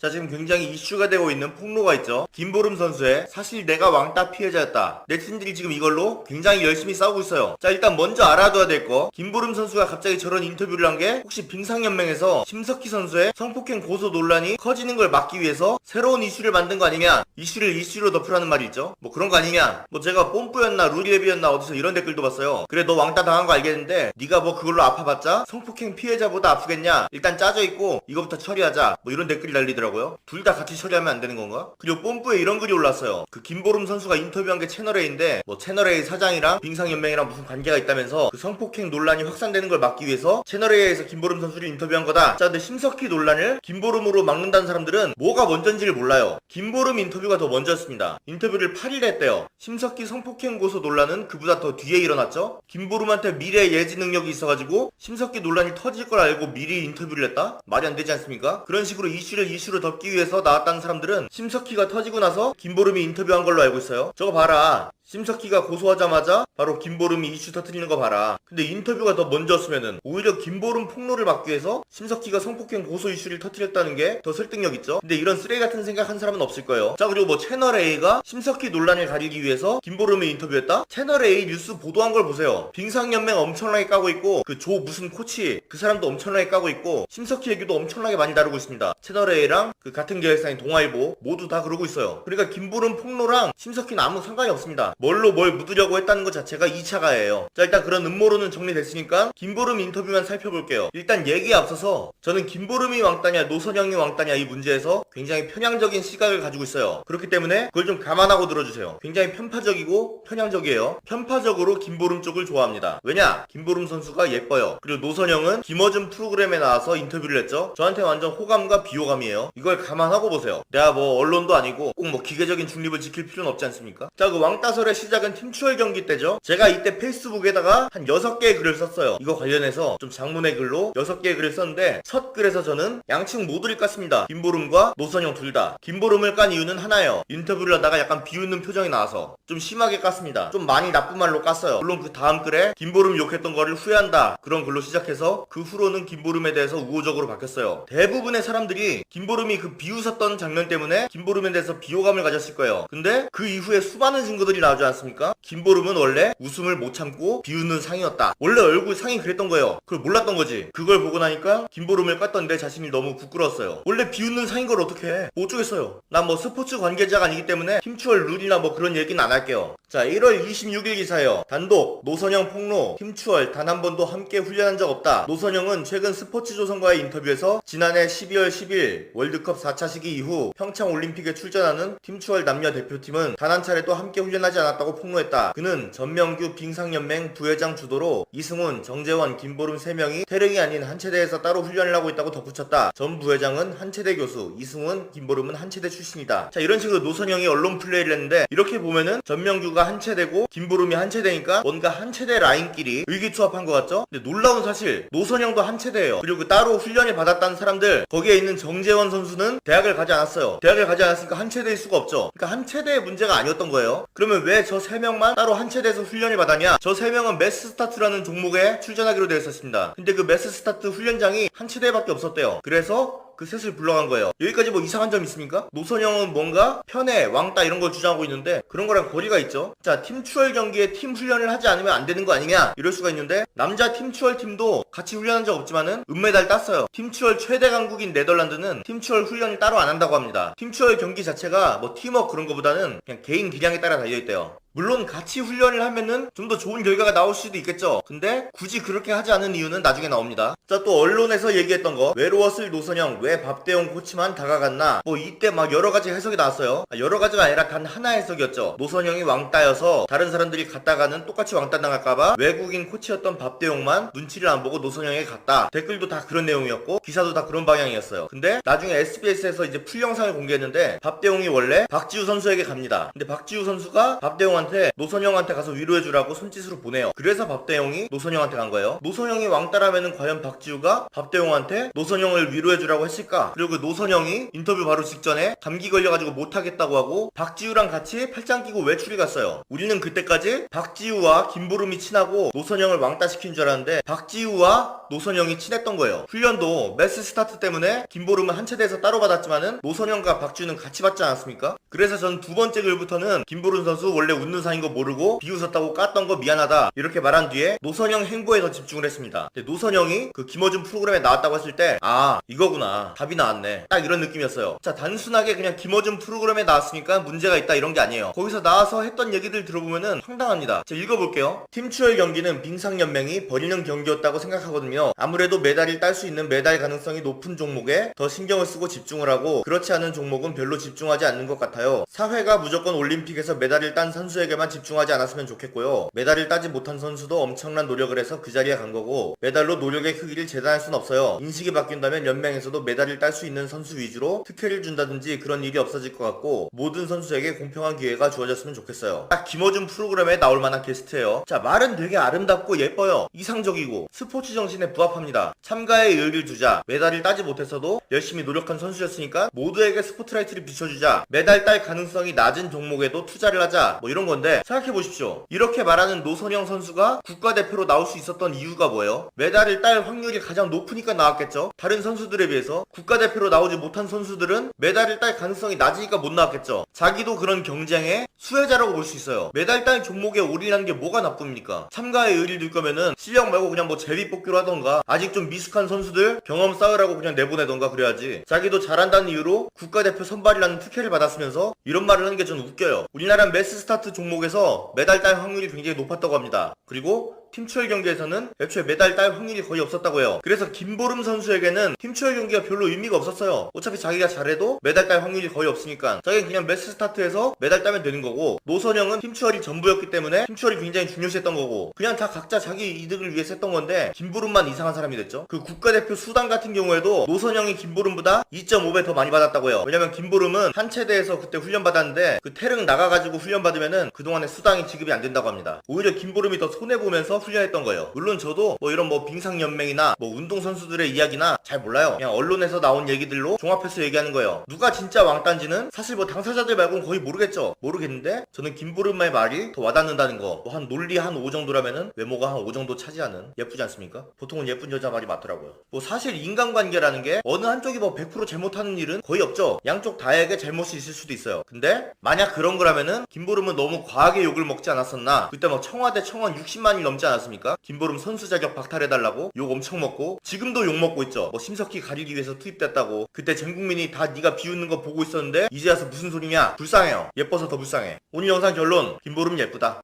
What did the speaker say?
자, 지금 굉장히 이슈가 되고 있는 폭로가 있죠. 김보름 선수의 사실 내가 왕따 피해자였다. 네티즌들이 지금 이걸로 굉장히 열심히 싸우고 있어요. 자, 일단 먼저 알아둬야 될 거, 김보름 선수가 갑자기 저런 인터뷰를 한 게 혹시 빙상연맹에서 심석희 선수의 성폭행 고소 논란이 커지는 걸 막기 위해서 새로운 이슈를 만든 거 아니냐, 이슈를 이슈로 덮으라는 말이 있죠. 뭐 그런 거 아니냐, 뭐 제가 뽐뿌였나 루리랩이었나 어디서 이런 댓글도 봤어요. 그래, 너 왕따 당한 거 알겠는데 네가 뭐 그걸로 아파봤자 성폭행 피해자보다 아프겠냐, 일단 짜져있고 이거부터 처리하자, 뭐 이런 댓글이 달리더라고요. 둘 다 같이 처리하면 안 되는 건가? 그리고 뽐뿌에 이런 글이 올랐어요. 그 김보름 선수가 인터뷰한 게 채널A인데 뭐 채널A 사장이랑 빙상연맹이랑 무슨 관계가 있다면서 그 성폭행 논란이 확산되는 걸 막기 위해서 채널A에서 김보름 선수를 인터뷰한 거다. 자, 근데 심석희 논란을 김보름으로 막는다는 사람들은 뭐가 먼저인지를 몰라요. 김보름 인터뷰가 더 먼저였습니다. 인터뷰를 8일에 했대요. 심석희 성폭행 고소 논란은 그보다 더 뒤에 일어났죠. 김보름한테 미래 예지 능력이 있어가지고 심석희 논란이 터질 걸 알고 미리 인터뷰를 했다? 말이 안 되지 않습니까? 그런 식으로 이슈를 이슈로 덮기 위해서 나왔다는 사람들은 심석희가 터지고 나서 김보름이 인터뷰한 걸로 알고 있어요. 저거 봐라, 심석희가 고소하자마자 바로 김보름이 이슈 터뜨리는 거 봐라. 근데 인터뷰가 더 먼저였으면은 오히려 김보름 폭로를 막기 위해서 심석희가 성폭행 고소 이슈를 터뜨렸다는 게 더 설득력 있죠. 근데 이런 쓰레기 같은 생각 한 사람은 없을 거예요. 자, 그리고 뭐 채널A가 심석희 논란을 가리기 위해서 김보름을 인터뷰했다? 채널A 뉴스 보도한 걸 보세요. 빙상연맹 엄청나게 까고 있고 그 조 무슨 코치 그 사람도 엄청나게 까고 있고 심석희 얘기도 엄청나게 많이 다루고 있습니다. 채널A랑 그 같은 계열사인 동아일보 모두 다 그러고 있어요. 그러니까 김보름 폭로랑 심석희는 아무 상관이 없습니다. 뭘로 뭘 묻으려고 했다는 것 자체가 2차 가해예요. 자, 일단 그런 음모론은 정리됐으니까 김보름 인터뷰만 살펴볼게요. 일단 얘기에 앞서서 저는 김보름이 왕따냐 노선영이 왕따냐 이 문제에서 굉장히 편향적인 시각을 가지고 있어요. 그렇기 때문에 그걸 좀 감안하고 들어주세요. 굉장히 편파적이고 편향적이에요. 편파적으로 김보름 쪽을 좋아합니다. 왜냐? 김보름 선수가 예뻐요. 그리고 노선영은 김어준 프로그램에 나와서 인터뷰를 했죠. 저한테 완전 호감과 비호감이에요. 이걸 감안하고 보세요. 내가 뭐 언론도 아니고 꼭 뭐 기계적인 중립을 지킬 필요는 없지 않습니까? 자, 그 왕따설의 시작은 팀추월 경기 때죠. 제가 이때 페이스북에다가 한 6개의 글을 썼어요. 이거 관련해서 좀 장문의 글로 6개의 글을 썼는데 첫 글에서 저는 양측 모두를 깠습니다. 김보름과 노선영 둘 다. 김보름을 깐 이유는 하나예요. 인터뷰를 하다가 약간 비웃는 표정이 나와서 좀 심하게 깠습니다. 좀 많이 나쁜 말로 깠어요. 물론 그 다음 글에 김보름 욕했던 거를 후회한다, 그런 글로 시작해서 그 후로는 김보름에 대해서 우호적으로 바뀌었어요. 대부분의 사람들이 김보름이 그 비웃었던 장면 때문에 김보름에 대해서 비호감을 가졌을 거예요. 근데 그 이후에 수많은 증거들이 나오지 않습니까? 김보름은 원래 웃음을 못 참고 비웃는 상이었다. 원래 얼굴 상이 그랬던 거예요. 그걸 몰랐던 거지. 그걸 보고 나니까 김보름을 깠던 내 자신이 너무 부끄러웠어요. 원래 비웃는 상인 걸 어떻게 해? 뭐 어쩌겠어요. 난 뭐 스포츠 관계자가 아니기 때문에 팀추월 룰이나 뭐 그런 얘기는 안 할게요. 자, 1월 26일 기사예요. 단독 노선영 폭로, 팀추월 단 한 번도 함께 훈련한 적 없다. 노선영은 최근 스포츠조선과의 인터뷰에서 지난해 12월 10일 월드컵 4차 시기 이후 평창올림픽에 출전하는 팀추월 남녀 대표팀은 단 한 차례도 함께 훈련하지 않았다고 폭로했다. 그는 전명규 빙상연맹 부회장 주도로 이승훈, 정재원, 김보름 3명이 태릉이 아닌 한 체대에서 따로 훈련을 하고 있다고 덧붙였다. 전 부회장은 한 체대 교수, 이승훈, 김보름은 한 체대 출신이다. 자, 이런 식으로 노선영이 언론 플레이를 했는데 이렇게 보면은 전명규가 한 체대고 김보름이 한 체대니까 뭔가 한 체대 라인끼리 의기투합한 것 같죠? 근데 놀라운 사실, 노선영도 한 체대예요. 그리고 그 따로 훈련을 받았다는 사람들, 거기에 있는 정재원 선수는 대학을 가지 않았어요. 대학을 가지 않았으니까 한 체대일 수가 없죠. 그러니까 한 체대의 문제가 아니었던 거예요. 그러면 왜 저 3명만 따로 한 체대에서 훈련을 받았냐? 저 3명은 매스 스타트라는 종목에 출전하기로 되어 있었습니다. 근데 그 매스 스타트 훈련장이 한 체대밖에 없었대요. 그래서 그 셋을 불러간 거예요. 여기까지 뭐 이상한 점 있습니까? 노선영은 뭔가 편애, 왕따 이런 걸 주장하고 있는데 그런 거랑 거리가 있죠. 자, 팀추월 경기에 팀 훈련을 하지 않으면 안 되는 거 아니냐, 이럴 수가 있는데 남자 팀추월 팀도 같이 훈련한 적 없지만은 은메달 땄어요. 팀추월 최대 강국인 네덜란드는 팀추월 훈련을 따로 안 한다고 합니다. 팀추월 경기 자체가 뭐 팀워크 그런 거보다는 그냥 개인 기량에 따라 달려있대요. 물론 같이 훈련을 하면은 좀 더 좋은 결과가 나올 수도 있겠죠. 근데 굳이 그렇게 하지 않은 이유는 나중에 나옵니다. 자, 또 언론에서 얘기했던 거, 외로웠을 노선영 왜 밥대용 코치만 다가갔나, 뭐 이때 막 여러가지 해석이 나왔어요. 여러가지가 아니라 단 하나 해석이었죠. 노선영이 왕따여서 다른 사람들이 갔다가는 똑같이 왕따 당할까봐 외국인 코치였던 밥대용만 눈치를 안 보고 노선영에게 갔다. 댓글도 다 그런 내용이었고 기사도 다 그런 방향이었어요. 근데 나중에 SBS에서 이제 풀 영상을 공개했는데 밥대용이 원래 박지우 선수에게 갑니다. 근데 박지우 선수가 밥대용한테 박대용한테 노선영한테 가서 위로해주라고 손짓으로 보내요. 그래서 박대용이 노선영한테 간 거예요. 노선영이 왕따라면은 과연 박지우가 박대용한테 노선영을 위로해주라고 했을까? 그리고 그 노선영이 인터뷰 바로 직전에 감기 걸려가지고 못하겠다고 하고 박지우랑 같이 팔짱 끼고 외출이 갔어요. 우리는 그때까지 박지우와 김보름이 친하고 노선영을 왕따시킨 줄 알았는데 박지우와 노선영이 친했던 거예요. 훈련도 매스 스타트 때문에 김보름은 한 체대에서 따로 받았지만은 노선영과 박지우는 같이 받지 않았습니까? 그래서 전 두 번째 글부터는 김보름 선수 원래 웃는 사이인 거 모르고 비웃었다고 깠던 거 미안하다 이렇게 말한 뒤에 노선영 행보에 더 집중을 했습니다. 근데 노선영이 그 김어준 프로그램에 나왔다고 했을 때 아 이거구나 답이 나왔네 딱 이런 느낌이었어요. 자 단순하게 그냥 김어준 프로그램에 나왔으니까 문제가 있다 이런 게 아니에요. 거기서 나와서 했던 얘기들 들어보면은 황당합니다. 자 읽어볼게요. 팀추월 경기는 빙상연맹이 벌이는 경기였다고 생각하거든요. 아무래도 메달을 딸 수 있는 메달 가능성이 높은 종목에 더 신경을 쓰고 집중을 하고 그렇지 않은 종목은 별로 집중하지 않는 것 같아요. 사회가 무조건 올림픽에서 메달을 딴 선수에게만 집중하지 않았으면 좋겠고요. 메달을 따지 못한 선수도 엄청난 노력을 해서 그 자리에 간 거고 메달로 노력의 크기를 재단할 순 없어요. 인식이 바뀐다면 연맹에서도 메달을 딸 수 있는 선수 위주로 특혜를 준다든지 그런 일이 없어질 것 같고 모든 선수에게 공평한 기회가 주어졌으면 좋겠어요. 딱 김어준 프로그램에 나올 만한 게스트예요. 자 말은 되게 아름답고 예뻐요. 이상적이고 스포츠 정신에 부합합니다. 참가에 의의를 두자. 메달을 따지 못했어도 열심히 노력한 선수였으니까 모두에게 스포트라이트를 비춰주자. 메달 딸 가능성이 낮은 종목에도 투자를 하자. 뭐 이런 건데 생각해보십시오. 이렇게 말하는 노선영 선수가 국가대표로 나올 수 있었던 이유가 뭐예요? 메달을 딸 확률이 가장 높으니까 나왔겠죠. 다른 선수들에 비해서 국가대표로 나오지 못한 선수들은 메달을 딸 가능성이 낮으니까 못 나왔겠죠. 자기도 그런 경쟁의 수혜자라고 볼 수 있어요. 메달 딸 종목에 올인하는 게 뭐가 나쁩니까? 참가에 의의를 둘 거면은 실력 말고 그냥 뭐 제비 뽑기로 하던가 아직 좀 미숙한 선수들 경험 쌓으라고 그냥 내보내던가 그래야지. 자기도 잘한다는 이유로 국가대표 선발이라는 특혜를 받았으면서 이런 말을 하는 게 좀 웃겨요. 우리나라 매스 스타트 종목에서 메달 딸 확률이 굉장히 높았다고 합니다. 그리고 팀추월 경기에서는 애초에 메달 딸 확률이 거의 없었다고 해요. 그래서 김보름 선수에게는 팀추월 경기가 별로 의미가 없었어요. 어차피 자기가 잘해도 메달 딸 확률이 거의 없으니까 자기는 그냥 매스 스타트에서 메달 따면 되는 거고 노선영은 팀추월이 전부였기 때문에 팀추월이 굉장히 중요시했던 거고 그냥 다 각자 자기 이득을 위해서 했던 건데 김보름만 이상한 사람이 됐죠. 그 국가대표 수당 같은 경우에도 노선영이 김보름보다 2.5배 더 많이 받았다고 해요. 왜냐면 김보름은 한 체대에서 그때 훈련 받았는데 그 태릉 나가가지고 훈련 받으면은 그동안에 수당이 지급이 안 된다고 합니다. 오히려 김보름이 더 손해보면서 훈련했던 거예요. 물론 저도 뭐 이런 뭐 빙상연맹이나 뭐 운동선수들의 이야기나 잘 몰라요. 그냥 언론에서 나온 얘기들로 종합해서 얘기하는 거예요. 누가 진짜 왕따인지는 사실 뭐 당사자들 말고는 거의 모르겠죠. 모르겠는데 저는 김보름의 말이 더 와닿는다는 거. 뭐 한 논리 한 5 정도라면은 외모가 한 5 정도 차지하는 예쁘지 않습니까? 보통은 예쁜 여자 말이 맞더라고요. 뭐 사실 인간관계라는 게 어느 한쪽이 뭐 100% 잘못하는 일은 거의 없죠. 양쪽 다에게 잘못이 있을 수도 있어요. 근데 만약 그런 거라면은 김보름은 너무 과하게 욕을 먹지 않았었나? 그때 막 청와대 청원 60만이 넘지 않았습니까? 김보름 선수 자격 박탈해달라고 욕 엄청 먹고 지금도 욕 먹고 있죠. 뭐 심석희 가리기 위해서 투입됐다고. 그때 전 국민이 다 네가 비웃는 거 보고 있었는데 이제 와서 무슨 소리냐? 불쌍해요. 예뻐서 더 불쌍해. 오늘 영상 결론 김보름 예쁘다.